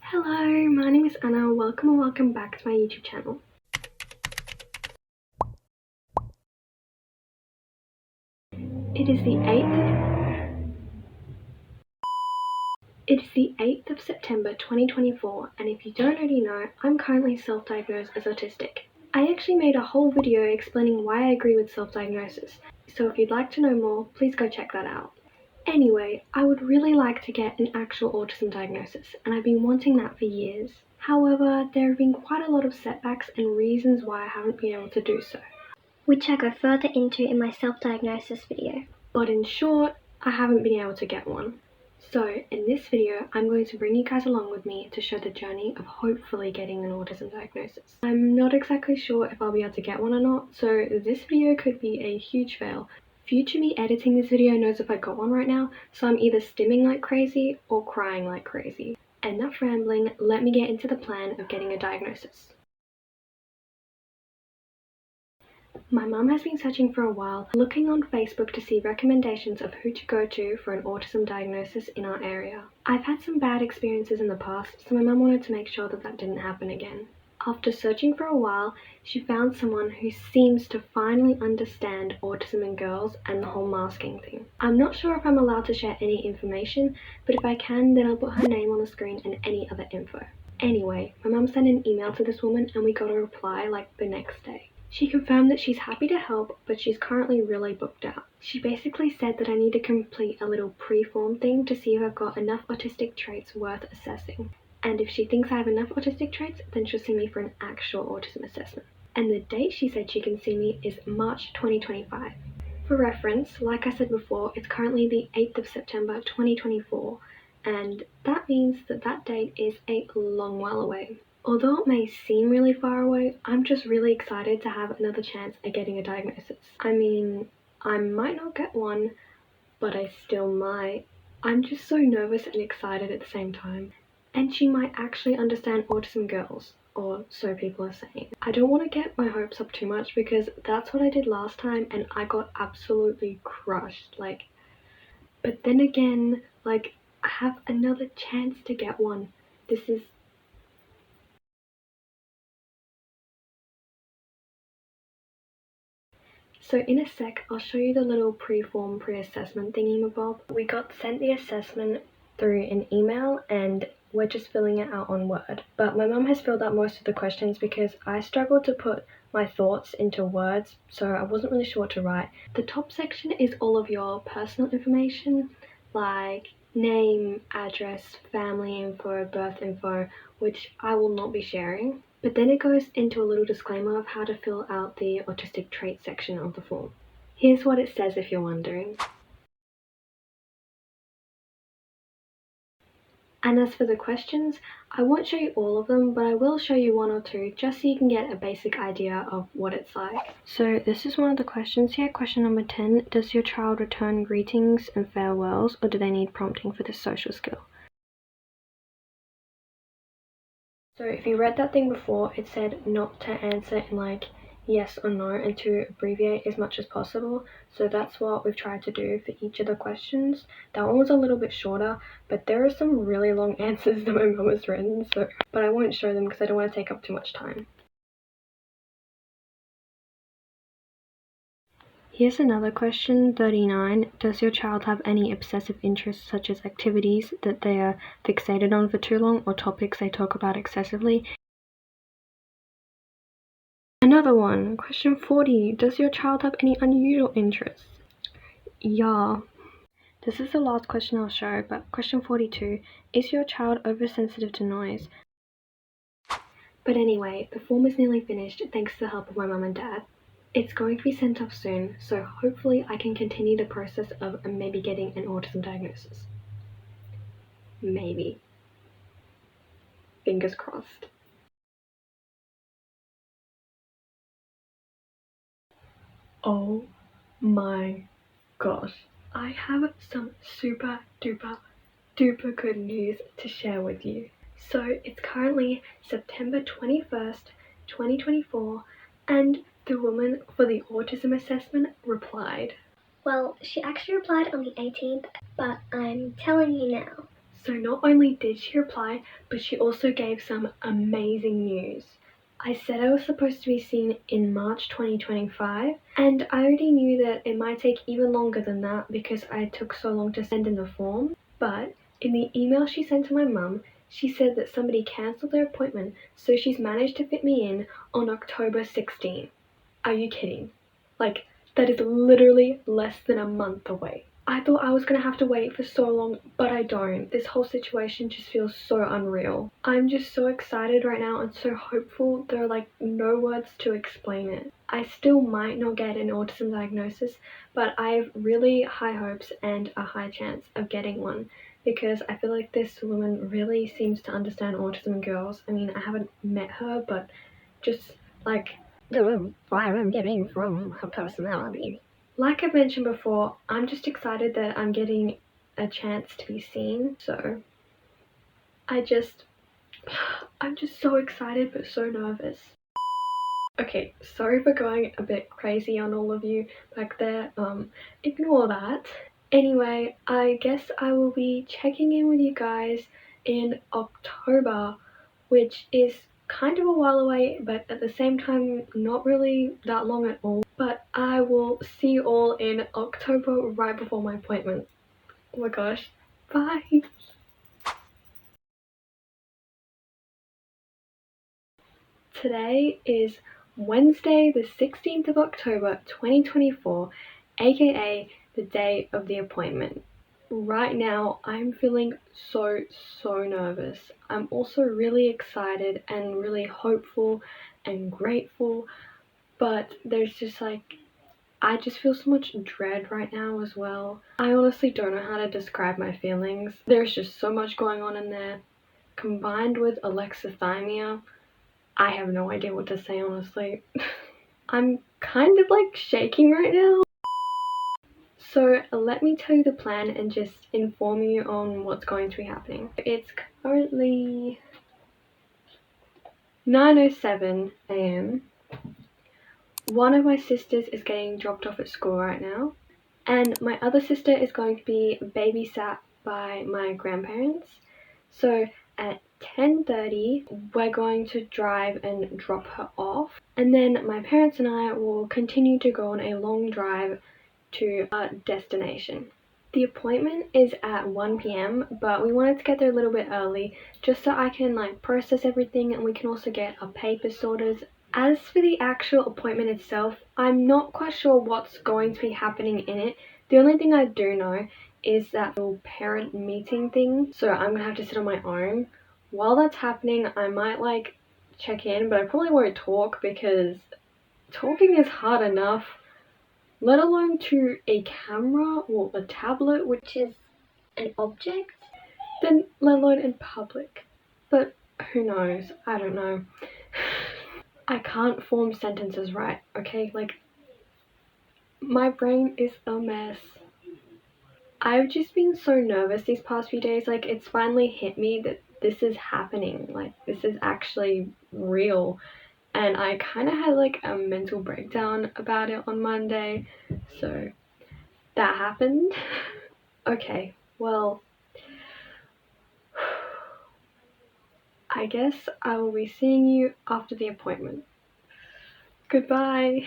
Hello, my name is Anna. Welcome back to my YouTube channel. It is the 8th of September 2024, and if you don't already know, I'm currently self-diagnosed as autistic. I actually made a whole video explaining why I agree with self-diagnosis, so if you'd like to know more, please go check that out. Anyway, I would really like to get an actual autism diagnosis, and I've been wanting that for years. However, there have been quite a lot of setbacks and reasons why I haven't been able to do so, which I go further into in my self-diagnosis video. But in short, I haven't been able to get one. So in this video, I'm going to bring you guys along with me to show the journey of hopefully getting an autism diagnosis. I'm not exactly sure if I'll be able to get one or not, so this video could be a huge fail. Future me editing this video knows if I got one right now, so I'm either stimming like crazy or crying like crazy. Enough rambling, let me get into the plan of getting a diagnosis. My mum has been searching for a while, looking on Facebook to see recommendations of who to go to for an autism diagnosis in our area. I've had some bad experiences in the past, so my mum wanted to make sure that didn't happen again. After searching for a while, she found someone who seems to finally understand autism in girls and the whole masking thing. I'm not sure if I'm allowed to share any information, but if I can, then I'll put her name on the screen and any other info. Anyway, my mum sent an email to this woman and we got a reply like the next day. She confirmed that she's happy to help, but she's currently really booked out. She basically said that I need to complete a little pre-form thing to see if I've got enough autistic traits worth assessing. And if she thinks I have enough autistic traits, then she'll see me for an actual autism assessment. And the date she said she can see me is March 2025. For reference, like I said before, it's currently the 8th of September 2024, and that means that date is a long while away. Although it may seem really far away, I'm just really excited to have another chance at getting a diagnosis. I mean, I might not get one, but I still might. I'm just so nervous and excited at the same time. And she might actually understand autism girls, or so people are saying. I don't want to get my hopes up too much because that's what I did last time and I got absolutely crushed. But then again, I have another chance to get one. So in a sec, I'll show you the little pre-form pre-assessment thingy-mabob. We got sent the assessment through an email and we're just filling it out on Word. But my mum has filled out most of the questions because I struggled to put my thoughts into words, so I wasn't really sure what to write. The top section is all of your personal information, like name, address, family info, birth info, which I will not be sharing. But then it goes into a little disclaimer of how to fill out the autistic trait section of the form. Here's what it says if you're wondering. And as for the questions, I won't show you all of them, but I will show you one or two just so you can get a basic idea of what it's like. So this is one of the questions here. Question number 10, does your child return greetings and farewells, or do they need prompting for this social skill? So if you read that thing before, it said not to answer in yes or no and to abbreviate as much as possible. So that's what we've tried to do for each of the questions. That one was a little bit shorter, but there are some really long answers that my mum has written, but I won't show them because I don't want to take up too much time. Here's another question, 39. Does your child have any obsessive interests such as activities that they are fixated on for too long or topics they talk about excessively? Another one, question 40. Does your child have any unusual interests? Yeah. This is the last question I'll show, but question 42. Is your child oversensitive to noise? But anyway, the form is nearly finished thanks to the help of my mum and dad. It's going to be sent off soon, so hopefully I can continue the process of maybe getting an autism diagnosis. Maybe. Fingers crossed. Oh my gosh. I have some super duper good news to share with you. So it's currently September 21st, 2024, and the woman for the autism assessment replied. Well, she actually replied on the 18th, but I'm telling you now. So not only did she reply, but she also gave some amazing news. I said I was supposed to be seen in March 2025, and I already knew that it might take even longer than that because I took so long to send in the form. But in the email she sent to my mum, she said that somebody cancelled their appointment, so she's managed to fit me in on October 16. Are you kidding? Like, that is literally less than a month away. I thought I was gonna have to wait for so long, but I don't. This whole situation just feels so unreal. I'm just so excited right now and so hopeful. There are like no words to explain it. I still might not get an autism diagnosis, but I have really high hopes and a high chance of getting one because I feel like this woman really seems to understand autism girls. I mean, I haven't met her, but just like the vibe I'm getting from her personality. Like I mentioned before, I'm just excited that I'm getting a chance to be seen, so I'm just so excited but so nervous. Okay, sorry for going a bit crazy on all of you back there, ignore that. Anyway, I guess I will be checking in with you guys in October, which is kind of a while away, but at the same time not really that long at all. But I will see you all in October right before my appointment. Oh my gosh, bye! Today is Wednesday the 16th of October 2024, aka the day of the appointment. Right now I'm feeling so nervous. I'm also really excited and really hopeful and grateful, but there's just like, I just feel so much dread right now as well. I honestly don't know how to describe my feelings. There's just so much going on in there. Combined with alexithymia, I have no idea what to say, honestly. I'm kind of like shaking right now. So let me tell you the plan and just inform you on what's going to be happening. It's currently 9:07 a.m. One of my sisters is getting dropped off at school right now, and my other sister is going to be babysat by my grandparents. So at 10:30 we're going to drive and drop her off, and then my parents and I will continue to go on a long drive to our destination. The appointment is at 1 p.m, but we wanted to get there a little bit early just so I can like process everything and we can also get our papers sorted. As for the actual appointment itself, I'm not quite sure what's going to be happening in it. The only thing I do know is that little parent meeting thing, so I'm gonna have to sit on my own. While that's happening, I might like check in, but I probably won't talk because talking is hard enough, let alone to a camera or a tablet, which is an object, then let alone in public. But who knows? I don't know. I can't form sentences right, okay? Like, my brain is a mess. I've just been so nervous these past few days. Like, it's finally hit me that this is happening. Like, this is actually real. And I kind of had like a mental breakdown about it on Monday. So that happened. Okay, well, I guess I will be seeing you after the appointment. Goodbye.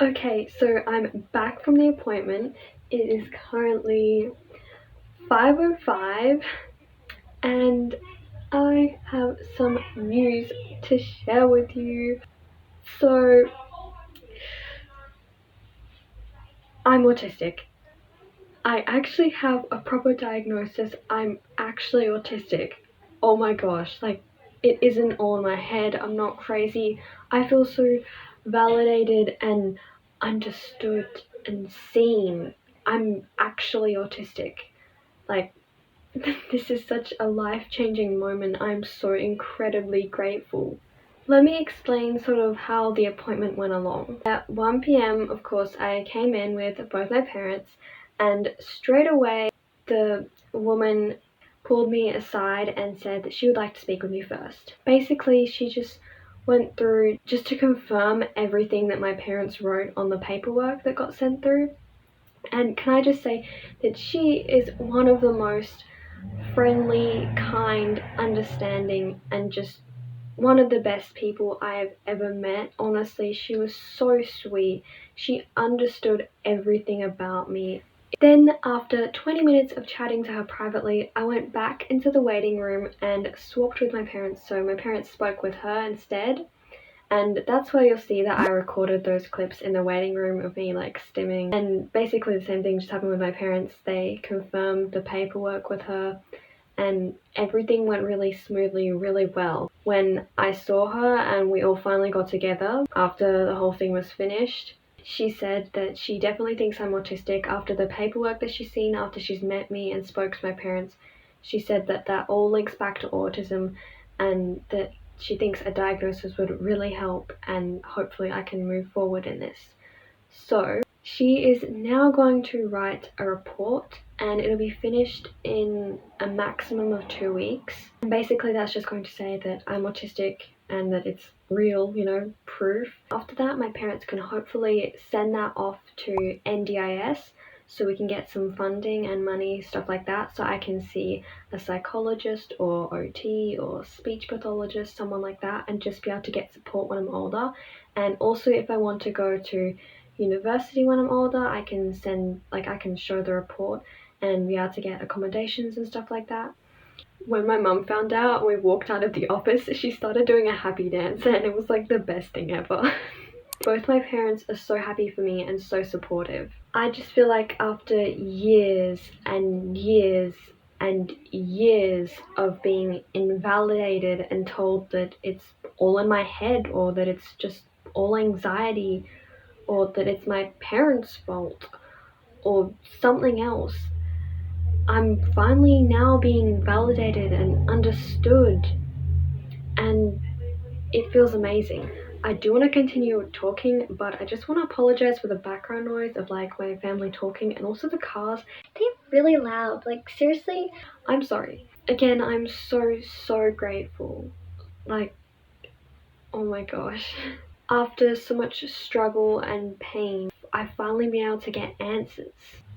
Okay, so I'm back from the appointment. It is currently 5:05 and I have some news to share with you. So, I'm autistic. I actually have a proper diagnosis. I'm actually autistic. Oh my gosh, like it isn't all in my head. I'm not crazy. I feel so validated and understood and seen. I'm actually autistic. Like, this is such a life-changing moment. I'm so incredibly grateful. Let me explain sort of how the appointment went along. At 1 p.m., of course, I came in with both my parents, and straight away the woman pulled me aside and said that she would like to speak with me first. Basically, she just went through just to confirm everything that my parents wrote on the paperwork that got sent through. And can I just say that she is one of the most friendly, kind, understanding, and just one of the best people I have ever met. Honestly, she was so sweet. She understood everything about me. Then, after 20 minutes of chatting to her privately, I went back into the waiting room and swapped with my parents. So, my parents spoke with her instead. And that's where you'll see that I recorded those clips in the waiting room of me like stimming. And basically, the same thing just happened with my parents. They confirmed the paperwork with her and everything went really smoothly, really well. When I saw her and we all finally got together after the whole thing was finished, she said that she definitely thinks I'm autistic after the paperwork that she's seen, after she's met me and spoke to my parents. She said that that all links back to autism and that she thinks a diagnosis would really help and hopefully I can move forward in this. So she is now going to write a report and it'll be finished in a maximum of 2 weeks. And basically that's just going to say that I'm autistic and that it's real, proof. After that, my parents can hopefully send that off to NDIS so we can get some funding and money, stuff like that, so I can see a psychologist or OT or speech pathologist, someone like that, and just be able to get support when I'm older. And also if I want to go to university when I'm older, I can show the report and be able to get accommodations and stuff like that. When my mum found out and we walked out of the office, she started doing a happy dance and it was like the best thing ever. Both my parents are so happy for me and so supportive. I just feel like after years and years and years of being invalidated and told that it's all in my head or that it's just all anxiety or that it's my parents' fault or something else, I'm finally now being validated and understood, and it feels amazing. I do want to continue talking, but I just want to apologize for the background noise of like my family talking and also the cars. They're really loud. Like, seriously? I'm sorry. Again, I'm so grateful. Like, oh my gosh. After so much struggle and pain, I finally been able to get answers.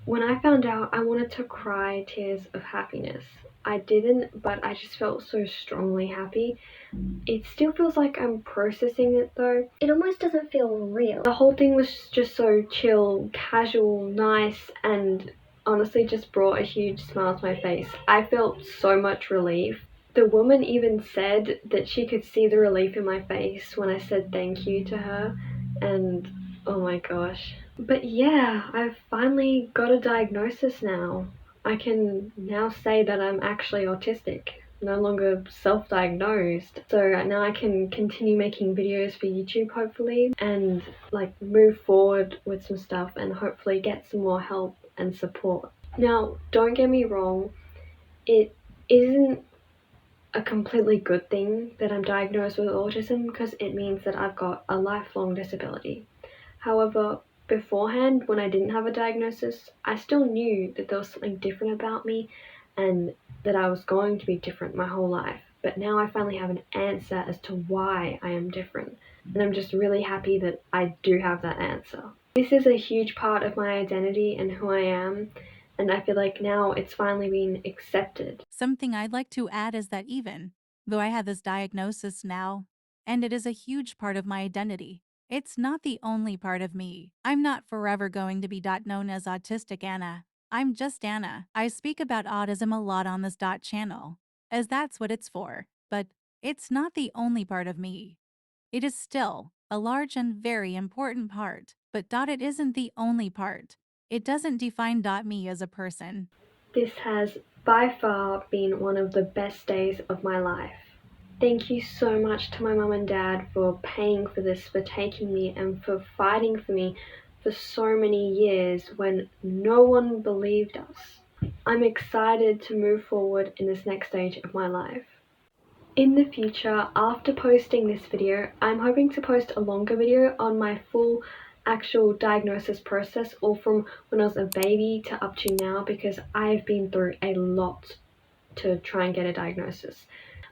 When I found out, I wanted to cry tears of happiness. I didn't, but I just felt so strongly happy. It still feels like I'm processing it though. It almost doesn't feel real. The whole thing was just so chill, casual, nice, and honestly just brought a huge smile to my face. I felt so much relief. The woman even said that she could see the relief in my face when I said thank you to her, and oh my gosh. But yeah, I've finally got a diagnosis now. I can now say that I'm actually autistic, no longer self-diagnosed. So now I can continue making videos for YouTube hopefully and like move forward with some stuff and hopefully get some more help and support. Now, don't get me wrong, it isn't a completely good thing that I'm diagnosed with autism because it means that I've got a lifelong disability. However, beforehand, when I didn't have a diagnosis, I still knew that there was something different about me and that I was going to be different my whole life. But now I finally have an answer as to why I am different. And I'm just really happy that I do have that answer. This is a huge part of my identity and who I am. And I feel like now it's finally been accepted. Something I'd like to add is that even though I have this diagnosis now, and it is a huge part of my identity, It's not the only part of me. I'm not forever going to be known as Autistic Anna. I'm just Anna. I speak about autism a lot on this channel, as that's what it's for. But it's not the only part of me. It is still a large and very important part, but it isn't the only part. It doesn't define me as a person. This has by far been one of the best days of my life. Thank you so much to my mum and dad for paying for this, for taking me, and for fighting for me for so many years when no one believed us. I'm excited to move forward in this next stage of my life. In the future, after posting this video, I'm hoping to post a longer video on my full actual diagnosis process, all from when I was a baby to up to now, because I've been through a lot to try and get a diagnosis.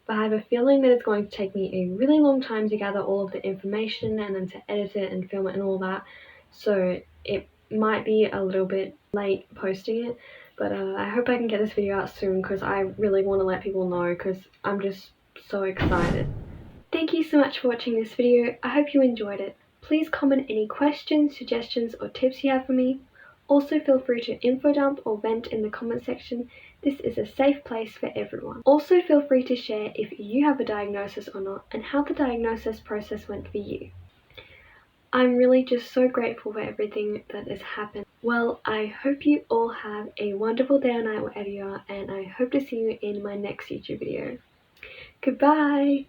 But I have a feeling that it's going to take me a really long time to gather all of the information and then to edit it and film it and all that. So it might be a little bit late posting it, but I hope I can get this video out soon because I really want to let people know because I'm just so excited. Thank you so much for watching this video. I hope you enjoyed it. Please comment any questions, suggestions or tips you have for me. Also feel free to info dump or vent in the comment section. This is a safe place for everyone. Also feel free to share if you have a diagnosis or not and how the diagnosis process went for you. I'm really just so grateful for everything that has happened. Well, I hope you all have a wonderful day or night wherever you are, and I hope to see you in my next YouTube video. Goodbye!